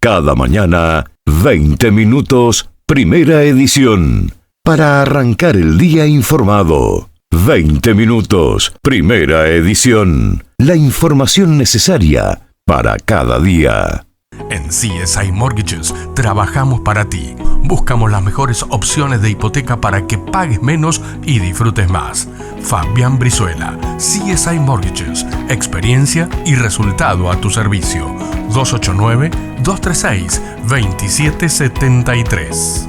Cada mañana, 20 minutos, primera edición. Para arrancar el día informado. 20 minutos, primera edición. La información necesaria para cada día. En CSI Mortgages trabajamos para ti. Buscamos las mejores opciones de hipoteca para que pagues menos y disfrutes más. Fabián Brizuela, CSI Mortgages, experiencia y resultado a tu servicio. 289-236-2773.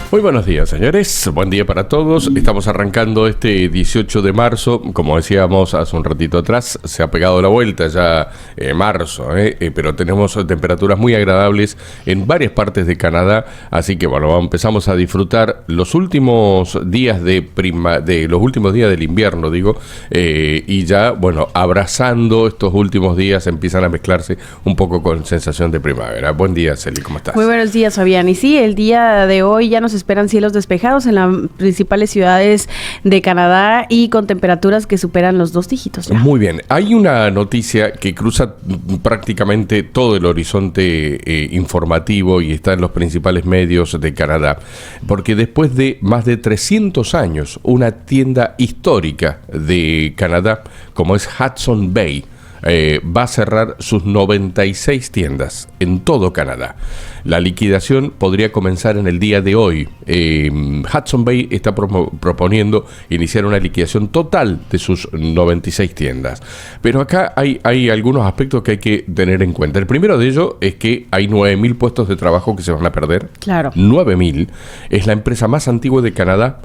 Muy buenos días, señores. Buen día para todos. Estamos arrancando este 18 de marzo. Como decíamos hace un ratito atrás, se ha pegado la vuelta ya marzo, pero tenemos temperaturas muy agradables en varias partes de Canadá. Así que bueno, empezamos a disfrutar los últimos días los últimos días del invierno, y ya, bueno, abrazando estos últimos días empiezan a mezclarse un poco con sensación de primavera. Buen día, Celi, ¿cómo estás? Muy buenos días, Fabián. Y sí, el día de hoy ya nos esperan cielos despejados en las principales ciudades de Canadá y con temperaturas que superan los 2 dígitos ya. Muy bien. Hay una noticia que cruza prácticamente todo el horizonte informativo y está en los principales medios de Canadá, porque después de más de 300 años, una tienda histórica de Canadá, como es Hudson Bay, va a cerrar sus 96 tiendas en todo Canadá. La liquidación podría comenzar en el día de hoy. Hudson Bay está proponiendo iniciar una liquidación total de sus 96 tiendas. Pero acá hay algunos aspectos que hay que tener en cuenta. El primero de ellos es que hay 9.000 puestos de trabajo que se van a perder. Claro. 9.000. Es la empresa más antigua de Canadá.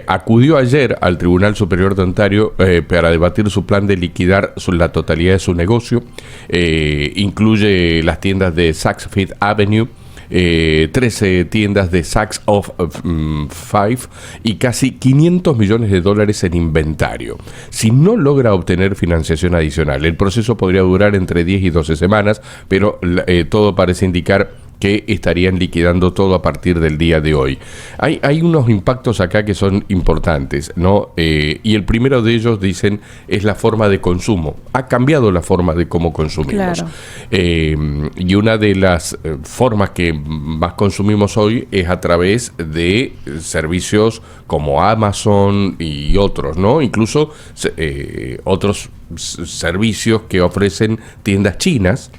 Acudió ayer al Tribunal Superior de Ontario para debatir su plan de liquidar la totalidad de su negocio. Incluye las tiendas de Saks Fifth Avenue, 13 tiendas de Saks of Five y casi $500 millones en inventario. Si no logra obtener financiación adicional, el proceso podría durar entre 10 y 12 semanas, pero todo parece indicar que estarían liquidando todo a partir del día de hoy. Hay unos impactos acá que son importantes, ¿no? Y el primero de ellos, dicen, es la forma de consumo. Ha cambiado la forma de cómo consumimos. Claro. Y una de las formas que más consumimos hoy es a través de servicios como Amazon y otros, ¿no? Incluso otros servicios que ofrecen tiendas chinas,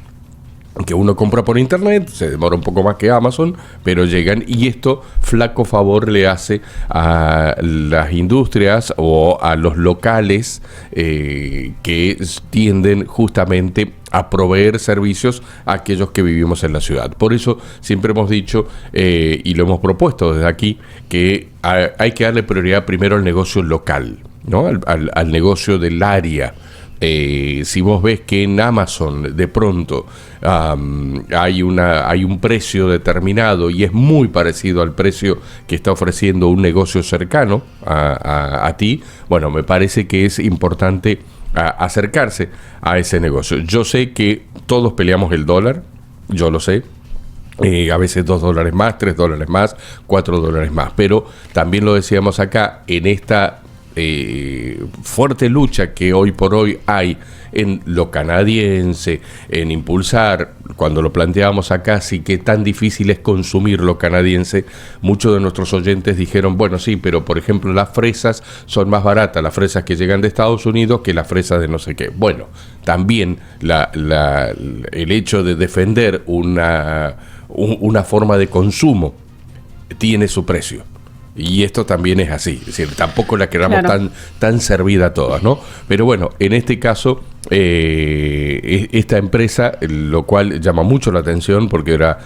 que uno compra por internet, se demora un poco más que Amazon, pero llegan, y esto flaco favor le hace a las industrias o a los locales que tienden justamente a proveer servicios a aquellos que vivimos en la ciudad. Por eso siempre hemos dicho, y lo hemos propuesto desde aquí, que hay que darle prioridad primero al negocio local, ¿no? Al negocio del área. Si vos ves que en Amazon de pronto hay un precio determinado y es muy parecido al precio que está ofreciendo un negocio cercano a ti, bueno, me parece que es importante acercarse a ese negocio. Yo sé que todos peleamos el dólar, yo lo sé. A veces $2 más, $3 más, $4 más, pero también lo decíamos acá, en esta fuerte lucha que hoy por hoy hay en lo canadiense, en impulsar, cuando lo planteábamos acá, sí que tan difícil es consumir lo canadiense, muchos de nuestros oyentes dijeron, bueno, sí, pero por ejemplo las fresas son más baratas, las fresas que llegan de Estados Unidos que las fresas de no sé qué. Bueno, también el hecho de defender una forma de consumo tiene su precio. Y esto también es así, es decir, tampoco la queramos tan servida a todas, ¿no? Pero bueno, en este caso, esta empresa, lo cual llama mucho la atención porque era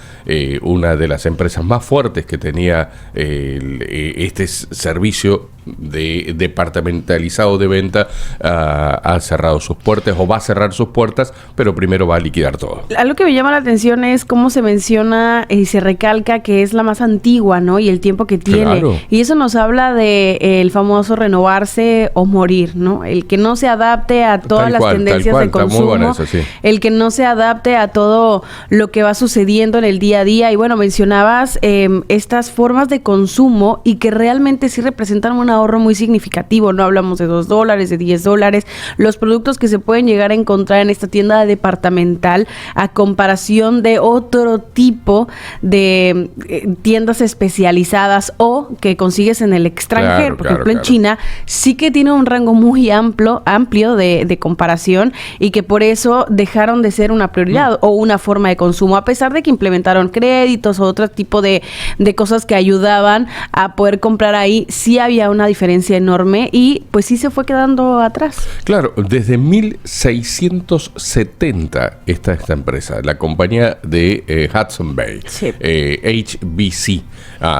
una de las empresas más fuertes que tenía este servicio departamentalizado de venta, ha cerrado sus puertas o va a cerrar sus puertas, pero primero va a liquidar todo. Algo que me llama la atención es cómo se menciona y se recalca que es la más antigua, ¿no? Y el tiempo que tiene. Claro. Y eso nos habla de el famoso renovarse o morir, ¿no? El que no se adapte a todas las tendencias de consumo, muy bueno eso, sí. El que no se adapte a todo lo que va sucediendo en el día a día. Y bueno, mencionabas estas formas de consumo y que realmente sí representan una ahorro muy significativo. No hablamos de $2, de $10. Los productos que se pueden llegar a encontrar en esta tienda departamental a comparación de otro tipo de tiendas especializadas o que consigues en el extranjero. Por ejemplo, en China sí que tiene un rango muy amplio de comparación, y que por eso dejaron de ser una prioridad o una forma de consumo, a pesar de que implementaron créditos o otro tipo de cosas que ayudaban a poder comprar ahí. Sí había una diferencia enorme y pues sí se fue quedando atrás. Claro, desde 1670 está esta empresa, la compañía de Hudson Bay, sí. HBC,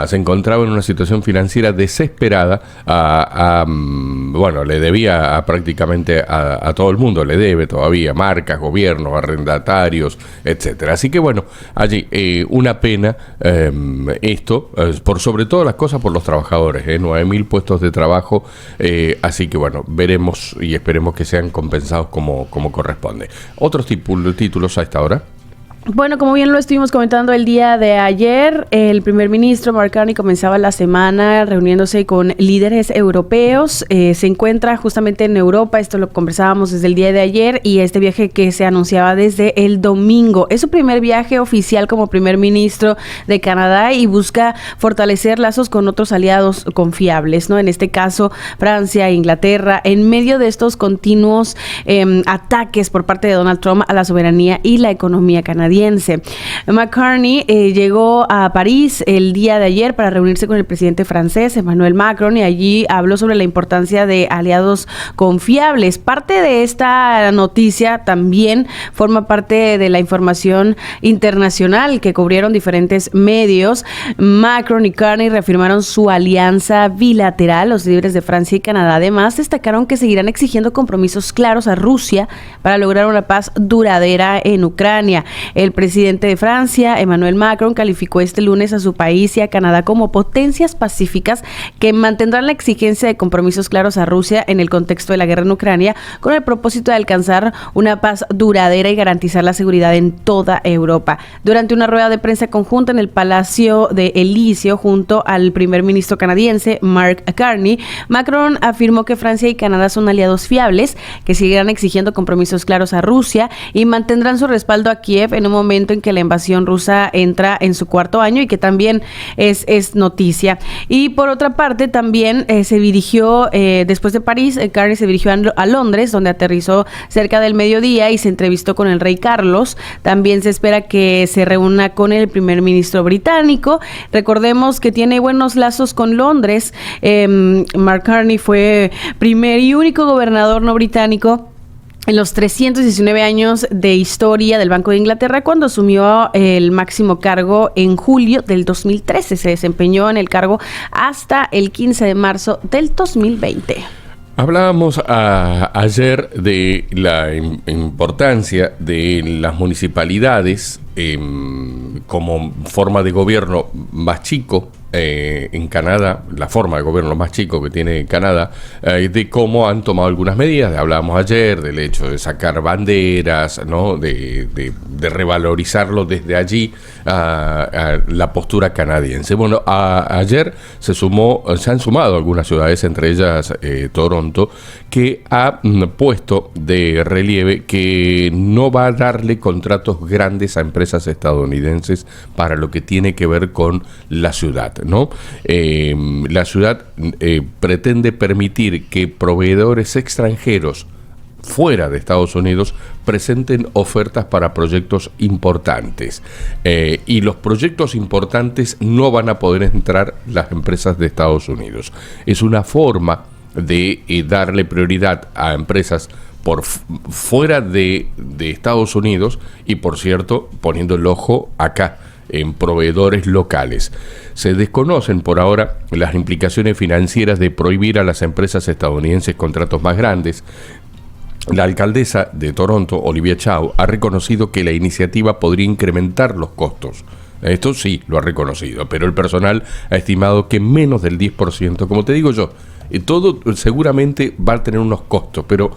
se encontraba en una situación financiera desesperada. Bueno, le debía prácticamente a todo el mundo, le debe todavía, marcas, gobiernos, arrendatarios, etcétera. Así que bueno, allí una pena esto, por sobre todas las cosas por los trabajadores, 9.000 puestos de trabajo, así que bueno, veremos y esperemos que sean compensados como corresponde. ¿Otros títulos a esta hora? Bueno, como bien lo estuvimos comentando el día de ayer, el primer ministro Mark Carney comenzaba la semana reuniéndose con líderes europeos. Se encuentra justamente en Europa, esto lo conversábamos desde el día de ayer, y este viaje que se anunciaba desde el domingo. Es su primer viaje oficial como primer ministro de Canadá y busca fortalecer lazos con otros aliados confiables, ¿no? En este caso, Francia e Inglaterra, en medio de estos continuos ataques por parte de Donald Trump a la soberanía y la economía canadiense. McCartney llegó a París el día de ayer para reunirse con el presidente francés Emmanuel Macron, y allí habló sobre la importancia de aliados confiables. Parte de esta noticia también forma parte de la información internacional que cubrieron diferentes medios. Macron y Carney reafirmaron su alianza bilateral. Los líderes de Francia y Canadá además destacaron que seguirán exigiendo compromisos claros a Rusia para lograr una paz duradera en Ucrania. El presidente de Francia, Emmanuel Macron, calificó este lunes a su país y a Canadá como potencias pacíficas que mantendrán la exigencia de compromisos claros a Rusia en el contexto de la guerra en Ucrania, con el propósito de alcanzar una paz duradera y garantizar la seguridad en toda Europa. Durante una rueda de prensa conjunta en el Palacio de Elíseo junto al primer ministro canadiense Mark Carney, Macron afirmó que Francia y Canadá son aliados fiables, que seguirán exigiendo compromisos claros a Rusia y mantendrán su respaldo a Kiev en un momento en que la invasión rusa entra en su cuarto año, y que también es noticia. Y por otra parte también se dirigió, después de París, Carney se dirigió a Londres, donde aterrizó cerca del mediodía y se entrevistó con el rey Carlos. También se espera que se reúna con el primer ministro británico. Recordemos que tiene buenos lazos con Londres. Mark Carney fue primer y único gobernador no británico en los 319 años de historia del Banco de Inglaterra, cuando asumió el máximo cargo en julio del 2013. Se desempeñó en el cargo hasta el 15 de marzo del 2020. Hablábamos ayer de la importancia de las municipalidades como forma de gobierno más chico en Canadá, la forma de gobierno más chico que tiene Canadá, de cómo han tomado algunas medidas. Hablábamos ayer del hecho de sacar banderas, ¿no? de revalorizarlo desde allí a la postura canadiense. Bueno, ayer se han sumado algunas ciudades, entre ellas Toronto, que ha puesto de relieve que no va a darle contratos grandes a empresas estadounidenses para lo que tiene que ver con la ciudad, ¿no? La ciudad pretende permitir que proveedores extranjeros fuera de Estados Unidos presenten ofertas para proyectos importantes, y los proyectos importantes no van a poder entrar las empresas de Estados Unidos. Es una forma de darle prioridad a empresas por fuera de Estados Unidos, y por cierto poniendo el ojo acá en proveedores locales. Se desconocen por ahora las implicaciones financieras de prohibir a las empresas estadounidenses contratos más grandes. La alcaldesa de Toronto, Olivia Chow, ha reconocido que la iniciativa podría incrementar los costos. Esto sí lo ha reconocido, pero el personal ha estimado que menos del 10%, como te digo yo, todo seguramente va a tener unos costos, pero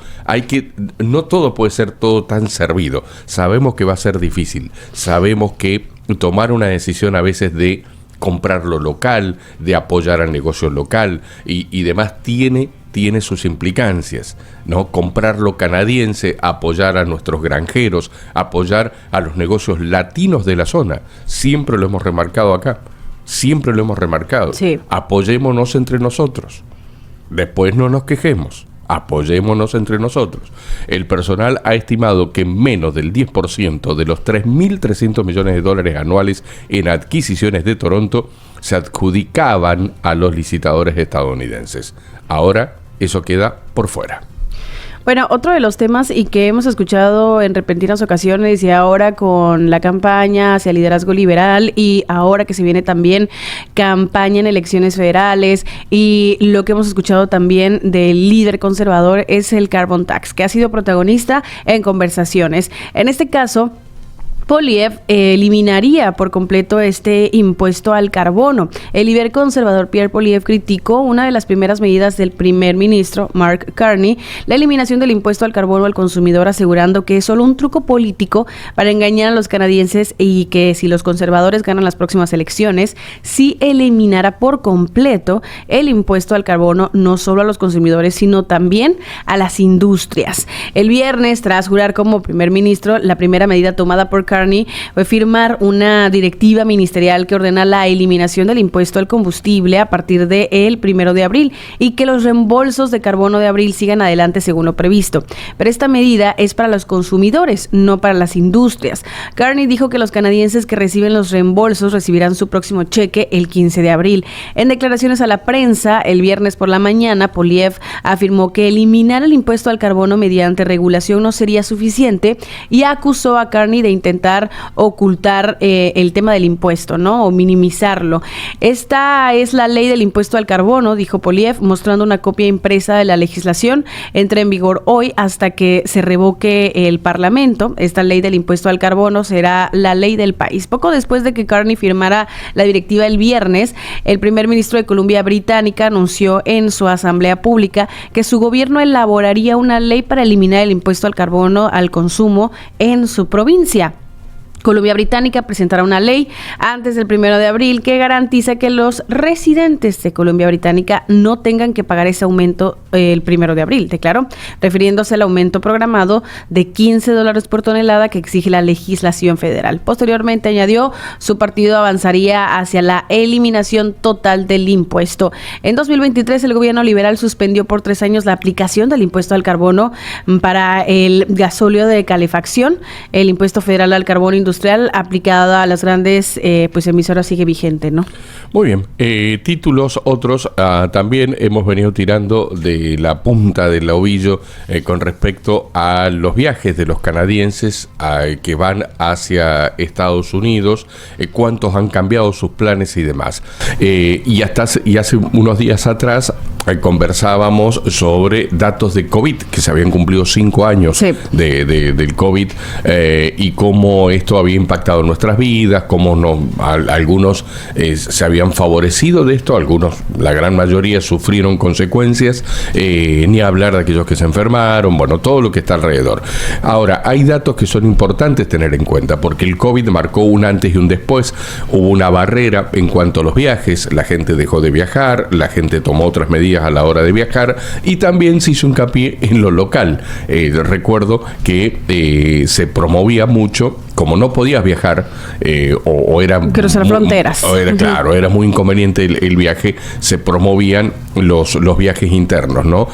no todo puede ser todo tan servido. Sabemos que va a ser difícil, sabemos que tomar una decisión a veces de comprar lo local, de apoyar al negocio local y demás, tiene sus implicancias, ¿no? Comprar lo canadiense, apoyar a nuestros granjeros, apoyar a los negocios latinos de la zona. Siempre lo hemos remarcado acá, siempre lo hemos remarcado. Sí. Apoyémonos entre nosotros. Después no nos quejemos. Apoyémonos entre nosotros. El personal ha estimado que menos del 10% de los $3.300 millones anuales en adquisiciones de Toronto se adjudicaban a los licitadores estadounidenses. Ahora eso queda por fuera. Bueno, otro de los temas y que hemos escuchado en repentinas ocasiones y ahora con la campaña hacia el liderazgo liberal y ahora que se viene también campaña en elecciones federales y lo que hemos escuchado también del líder conservador es el carbon tax, que ha sido protagonista en conversaciones. En este caso, Poilievre eliminaría por completo este impuesto al carbono. El líder conservador Pierre Poilievre criticó una de las primeras medidas del primer ministro Mark Carney, la eliminación del impuesto al carbono al consumidor, asegurando que es solo un truco político para engañar a los canadienses y que si los conservadores ganan las próximas elecciones, sí eliminará por completo el impuesto al carbono, no solo a los consumidores, sino también a las industrias. El viernes, tras jurar como primer ministro, la primera medida tomada por Carney fue firmar una directiva ministerial que ordena la eliminación del impuesto al combustible a partir del 1 de abril y que los reembolsos de carbono de abril sigan adelante según lo previsto. Pero esta medida es para los consumidores, no para las industrias. Carney dijo que los canadienses que reciben los reembolsos recibirán su próximo cheque el 15 de abril. En declaraciones a la prensa, el viernes por la mañana, Poilievre afirmó que eliminar el impuesto al carbono mediante regulación no sería suficiente y acusó a Carney de intentar ocultar el tema del impuesto, ¿no? O minimizarlo. Esta es la ley del impuesto al carbono, dijo Poilievre, mostrando una copia impresa de la legislación. Entra en vigor hoy hasta que se revoque el Parlamento. Esta ley del impuesto al carbono será la ley del país. Poco después de que Carney firmara la directiva el viernes, el primer ministro de Columbia Británica anunció en su asamblea pública que su gobierno elaboraría una ley para eliminar el impuesto al carbono al consumo en su provincia. Columbia Británica presentará una ley antes del 1 de abril que garantiza que los residentes de Columbia Británica no tengan que pagar ese aumento el 1 de abril, declaró, refiriéndose al aumento programado de $15 por tonelada que exige la legislación federal. Posteriormente añadió, su partido avanzaría hacia la eliminación total del impuesto. En 2023, el gobierno liberal suspendió por 3 años la aplicación del impuesto al carbono para el gasóleo de calefacción. El impuesto federal al carbono industrial aplicada a las grandes emisoras sigue vigente, ¿no? Muy bien. Títulos otros también hemos venido tirando de la punta del ovillo con respecto a los viajes de los canadienses que van hacia Estados Unidos, cuántos han cambiado sus planes y demás. Y hace unos días atrás conversábamos sobre datos de COVID, que se habían cumplido 5 años sí. del COVID y cómo esto había impactado nuestras vidas, cómo algunos se habían favorecido de esto, algunos, la gran mayoría, sufrieron consecuencias, ni hablar de aquellos que se enfermaron, bueno, todo lo que está alrededor. Ahora, hay datos que son importantes tener en cuenta, porque el COVID marcó un antes y un después, hubo una barrera en cuanto a los viajes, la gente dejó de viajar, la gente tomó otras medidas a la hora de viajar y también se hizo hincapié en lo local. Recuerdo que se promovía mucho, como no podías viajar o era cruzar fronteras, claro, era muy inconveniente el viaje, se promovían los viajes internos, ¿no?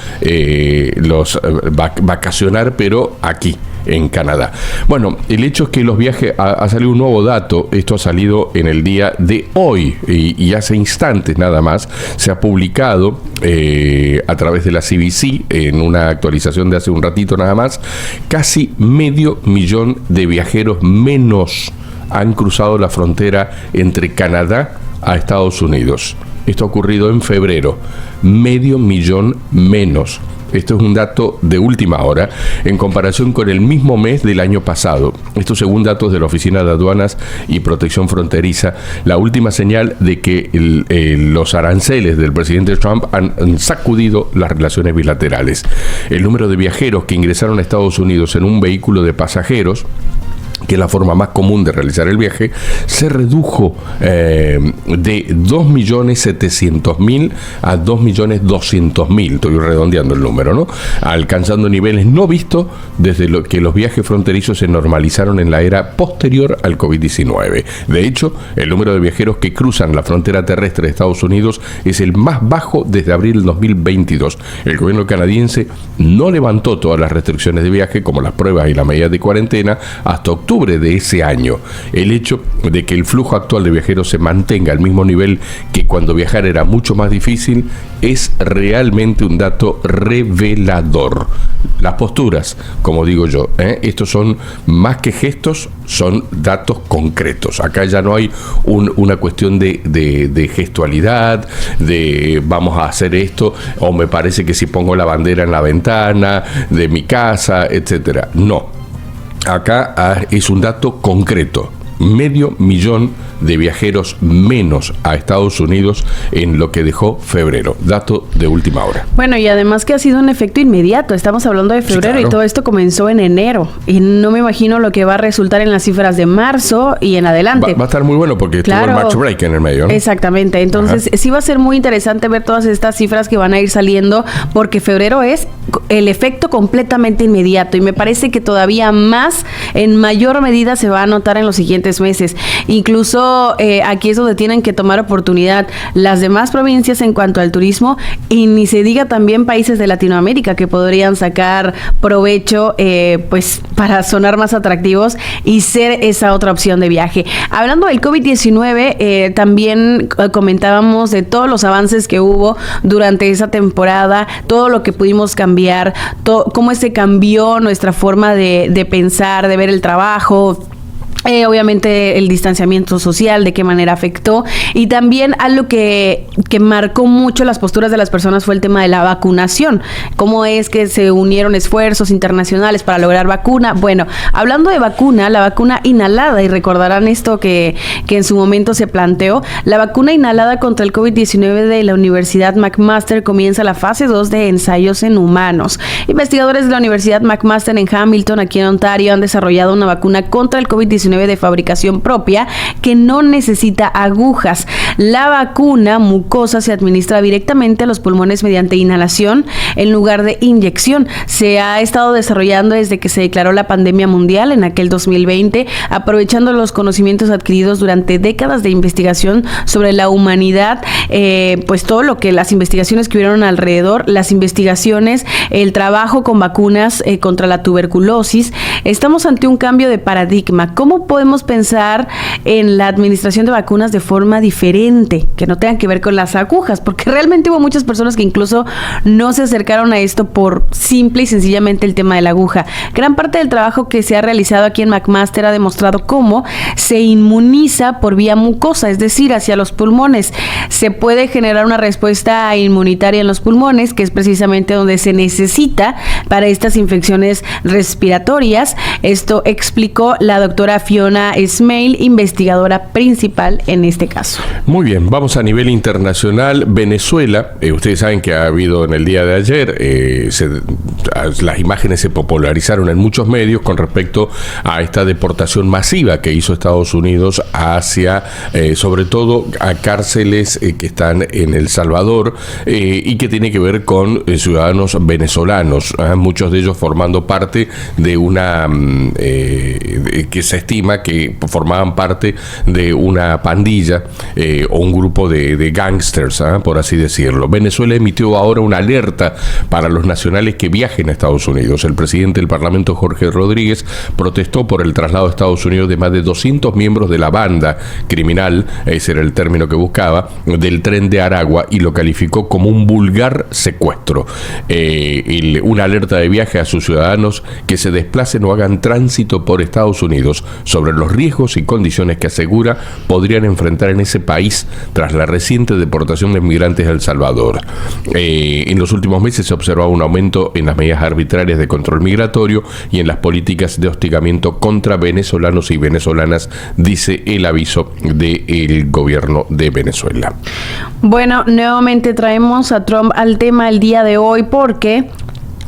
Vacacionar, pero aquí en Canadá. Bueno, el hecho es que los viajes, ha salido un nuevo dato, esto ha salido en el día de hoy y hace instantes nada más, se ha publicado a través de la CBC en una actualización de hace un ratito nada más, casi 500,000 de viajeros menos han cruzado la frontera entre Canadá a Estados Unidos. Esto ha ocurrido en febrero, 500,000 menos. Esto es un dato de última hora en comparación con el mismo mes del año pasado. Esto según datos de la Oficina de Aduanas y Protección Fronteriza, la última señal de que los aranceles del presidente Trump han sacudido las relaciones bilaterales. El número de viajeros que ingresaron a Estados Unidos en un vehículo de pasajeros que es la forma más común de realizar el viaje, se redujo de 2.700.000 a 2.200.000, estoy redondeando el número, ¿no? Alcanzando niveles no vistos desde lo que los viajes fronterizos se normalizaron en la era posterior al COVID-19. De hecho, el número de viajeros que cruzan la frontera terrestre de Estados Unidos es el más bajo desde abril del 2022. El gobierno canadiense no levantó todas las restricciones de viaje, como las pruebas y las medidas de cuarentena, hasta octubre de ese año. El hecho de que el flujo actual de viajeros se mantenga al mismo nivel que cuando viajar era mucho más difícil es realmente un dato revelador. Las posturas, como digo yo, estos son más que gestos, son datos concretos. Acá ya no hay una cuestión de gestualidad, de vamos a hacer esto, o me parece que si pongo la bandera en la ventana de mi casa, etcétera. No, acá es un dato concreto. 500.000 de viajeros menos a Estados Unidos en lo que dejó febrero. Dato de última hora. Bueno, y además que ha sido un efecto inmediato. Estamos hablando de febrero, sí, claro. Y todo esto comenzó en enero. Y no me imagino lo que va a resultar en las cifras de marzo y en adelante. Va a estar muy bueno porque claro, estuvo el March Break en el medio, ¿no? Exactamente. Entonces, sí va a ser muy interesante ver todas estas cifras que van a ir saliendo, porque febrero es el efecto completamente inmediato. Y me parece que todavía más, en mayor medida, se va a notar en los siguientes meses. Incluso aquí es donde tienen que tomar oportunidad las demás provincias en cuanto al turismo, y ni se diga también países de Latinoamérica que podrían sacar provecho pues para sonar más atractivos y ser esa otra opción de viaje. Hablando del COVID-19, también comentábamos de todos los avances que hubo durante esa temporada, todo lo que pudimos cambiar, cómo se cambió nuestra forma de pensar, de ver el trabajo. Obviamente el distanciamiento social, de qué manera afectó, y también algo que marcó mucho las posturas de las personas fue el tema de la vacunación. Cómo es que se unieron esfuerzos internacionales para lograr vacuna. Bueno, hablando de vacuna, la vacuna inhalada, y recordarán esto que en su momento se planteó, la vacuna inhalada contra el COVID-19 de la Universidad McMaster comienza la fase 2 de ensayos en humanos. Investigadores de la Universidad McMaster en Hamilton, aquí en Ontario, han desarrollado una vacuna contra el COVID-19 de fabricación propia que no necesita agujas. La vacuna mucosa se administra directamente a los pulmones mediante inhalación en lugar de inyección. Se ha estado desarrollando desde que se declaró la pandemia mundial en aquel 2020, aprovechando los conocimientos adquiridos durante décadas de investigación sobre la humanidad, pues todo lo que las investigaciones que hubieron alrededor, las investigaciones, el trabajo con vacunas contra la tuberculosis. Estamos ante un cambio de paradigma. ¿Cómo podemos pensar en la administración de vacunas de forma diferente, que no tengan que ver con las agujas? Porque realmente hubo muchas personas que incluso no se acercaron a esto por simple y sencillamente el tema de la aguja. Gran parte del trabajo que se ha realizado aquí en McMaster ha demostrado cómo se inmuniza por vía mucosa, es decir, hacia los pulmones. Se puede generar una respuesta inmunitaria en los pulmones, que es precisamente donde se necesita para estas infecciones respiratorias. Esto explicó la doctora Fiona Smail, investigadora principal en este caso. Muy bien, vamos a nivel internacional. Venezuela, ustedes saben que ha habido en el día de ayer, las imágenes se popularizaron en muchos medios con respecto a esta deportación masiva que hizo Estados Unidos hacia, sobre todo, a cárceles que están en El Salvador y que tiene que ver con ciudadanos venezolanos, muchos de ellos formando parte de una que se estima que formaban parte de una pandilla o un grupo de gángsters, por así decirlo. Venezuela emitió ahora una alerta para los nacionales que viajen a Estados Unidos. El presidente del Parlamento, Jorge Rodríguez, protestó por el traslado a Estados Unidos de más de 200 miembros de la banda criminal, ese era el término que buscaba, del Tren de Aragua, y lo calificó como un vulgar secuestro. Una alerta de viaje a sus ciudadanos que se desplacen o hagan tránsito por Estados Unidos sobre los riesgos y condiciones que asegura podrían enfrentar en ese país tras la reciente deportación de migrantes a El Salvador. En los últimos meses se observaba un aumento en las medidas arbitrarias de control migratorio y en las políticas de hostigamiento contra venezolanos y venezolanas, dice el aviso del gobierno de Venezuela. Bueno, nuevamente traemos a Trump al tema el día de hoy porque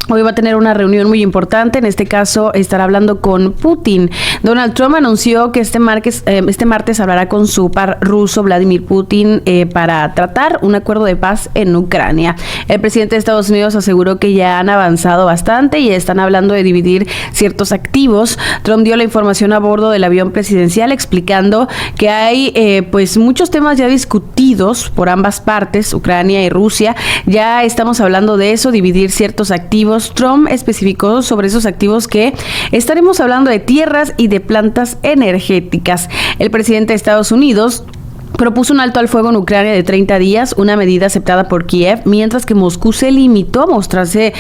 Hoy va a tener una reunión muy importante, en este caso estará hablando con Putin. Donald Trump anunció que este martes hablará con su par ruso Vladimir Putin para tratar un acuerdo de paz en Ucrania. El presidente de Estados Unidos aseguró que ya han avanzado bastante y están hablando de dividir ciertos activos. Trump dio la información a bordo del avión presidencial explicando que hay pues muchos temas ya discutidos por ambas partes, Ucrania y Rusia. Ya estamos hablando de eso, dividir ciertos activos. Trump especificó sobre esos activos que estaremos hablando de tierras y de plantas energéticas. El presidente de Estados Unidos propuso un alto al fuego en Ucrania de 30 días, una medida aceptada por Kiev, mientras que Moscú se limitó a mostrarse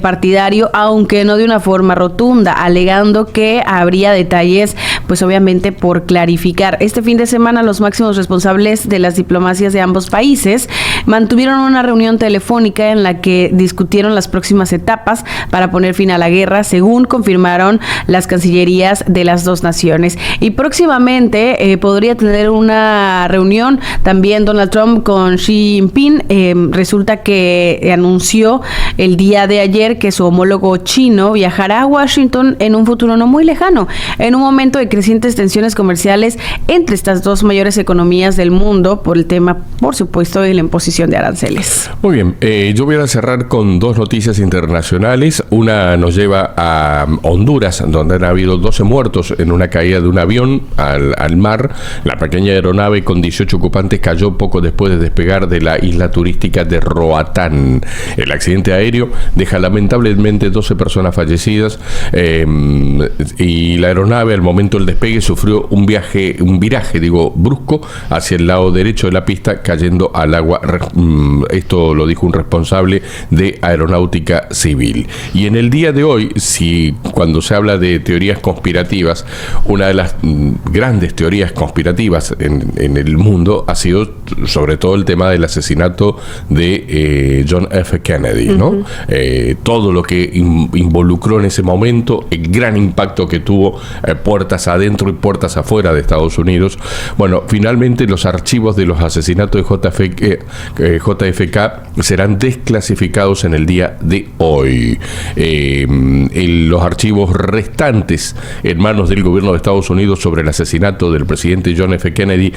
partidario, aunque no de una forma rotunda, alegando que habría detalles, pues obviamente por clarificar. Este fin de semana los máximos responsables de las diplomacias de ambos países mantuvieron una reunión telefónica en la que discutieron las próximas etapas para poner fin a la guerra, según confirmaron las cancillerías de las dos naciones. Y próximamente podría tener una reunión también Donald Trump con Xi Jinping. Resulta que anunció el día de ayer que su homólogo chino viajará a Washington en un futuro no muy lejano, en un momento de crecientes tensiones comerciales entre estas dos mayores economías del mundo por el tema, por supuesto, de la imposición de aranceles. Muy bien, yo voy a cerrar con dos noticias internacionales. Una nos lleva a Honduras, donde han habido 12 muertos en una caída de un avión al mar. La pequeña aeronave con 18 ocupantes cayó poco después de despegar de la isla turística de Roatán. El accidente aéreo deja lamentablemente 12 personas fallecidas y la aeronave al momento del despegue sufrió un viraje brusco hacia el lado derecho de la pista, cayendo al agua. Esto lo dijo un responsable de Aeronáutica Civil. Y en el día de hoy, cuando se habla de teorías conspirativas, una de las grandes teorías conspirativas en el mundo ha sido sobre todo el tema del asesinato de John F. Kennedy, ¿no? Todo lo que involucró en ese momento, el gran impacto que tuvo puertas adentro y puertas afuera de Estados Unidos. Bueno, finalmente los archivos de los asesinatos de JFK serán desclasificados en el día de hoy. Los archivos restantes en manos del gobierno de Estados Unidos sobre el asesinato del presidente John F. Kennedy,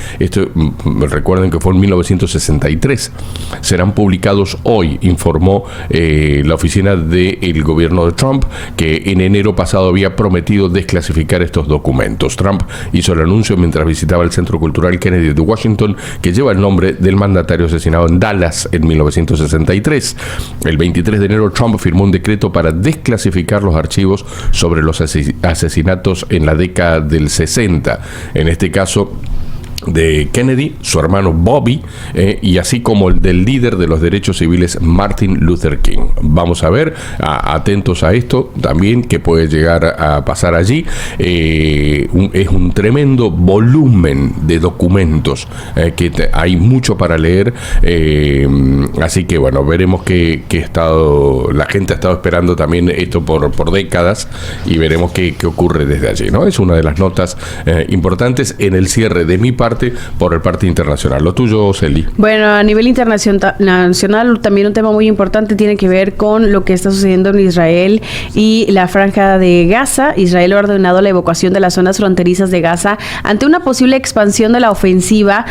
recuerden que fue en 1963, serán publicados hoy, informó la oficina del gobierno de Trump, que en enero pasado había prometido desclasificar estos documentos. Trump hizo el anuncio mientras visitaba el Centro Cultural Kennedy de Washington, que lleva el nombre del mandatario asesinado en Dallas en 1963. El 23 de enero, Trump firmó un decreto para desclasificar los archivos sobre los asesinatos en la década del 60. En este caso, de Kennedy, su hermano Bobby, y así como el del líder de los derechos civiles Martin Luther King. Vamos a ver, atentos a esto también, que puede llegar a pasar allí. Es un tremendo volumen de documentos, que hay mucho para leer, así que bueno, veremos que la gente ha estado esperando también esto por décadas, y veremos qué ocurre desde allí, ¿no? Es una de las notas importantes en el cierre de mi parte por el parte internacional. Lo tuyo, Celi. Bueno, a nivel internacional también un tema muy importante tiene que ver con lo que está sucediendo en Israel y la franja de Gaza. Israel ha ordenado la evacuación de las zonas fronterizas de Gaza ante una posible expansión de la ofensiva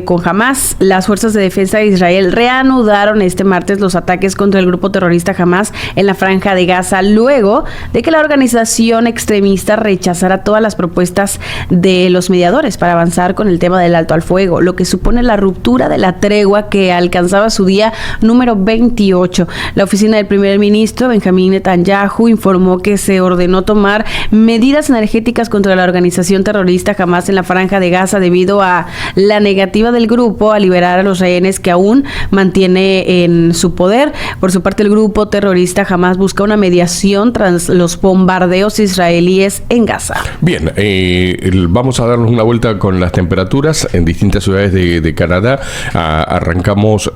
con Hamas. Las fuerzas de defensa de Israel reanudaron este martes los ataques contra el grupo terrorista Hamas en la franja de Gaza, luego de que la organización extremista rechazara todas las propuestas de los mediadores para avanzar con el tema del alto al fuego, lo que supone la ruptura de la tregua que alcanzaba su día número 28. La oficina del primer ministro Benjamín Netanyahu informó que se ordenó tomar medidas energéticas contra la organización terrorista Hamas en la franja de Gaza debido a la negativa del grupo a liberar a los rehenes que aún mantiene en su poder. Por su parte, el grupo terrorista Hamas busca una mediación tras los bombardeos israelíes en Gaza. Bien, vamos a darnos una vuelta con las temperaturas temperaturas en distintas ciudades de Canadá. Arrancamos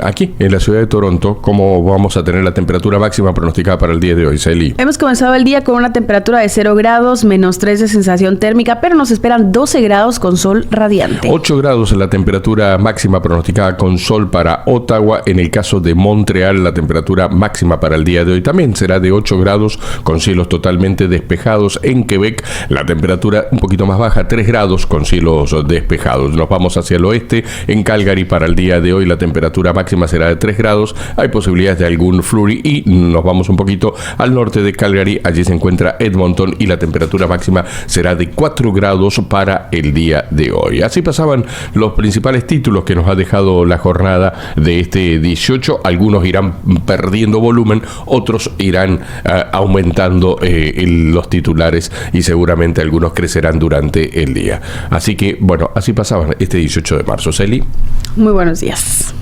aquí, en la ciudad de Toronto. ¿Cómo vamos a tener la temperatura máxima pronosticada para el día de hoy, Celi? Hemos comenzado el día con una temperatura de 0 grados, -3 de sensación térmica, pero nos esperan 12 grados con sol radiante. 8 grados en la temperatura máxima pronosticada con sol para Ottawa. En el caso de Montreal, la temperatura máxima para el día de hoy también será de 8 grados con cielos totalmente despejados. En Quebec, la temperatura un poquito más baja, 3 grados con cielos despejados. Nos vamos hacia el oeste. En Calgary, para el día de hoy, la temperatura máxima será de 3 grados. Hay posibilidades de algún flurry y nos vamos un poquito al norte de Calgary. Allí se encuentra Edmonton y la temperatura máxima será de 4 grados para el día de hoy. Así pasaban los principales títulos que nos ha dejado la jornada de este 18. Algunos irán perdiendo volumen, otros irán aumentando los titulares y seguramente algunos crecerán durante el día. Así que, bueno, así pasaban este 18 de marzo. Celi. Muy buenos días.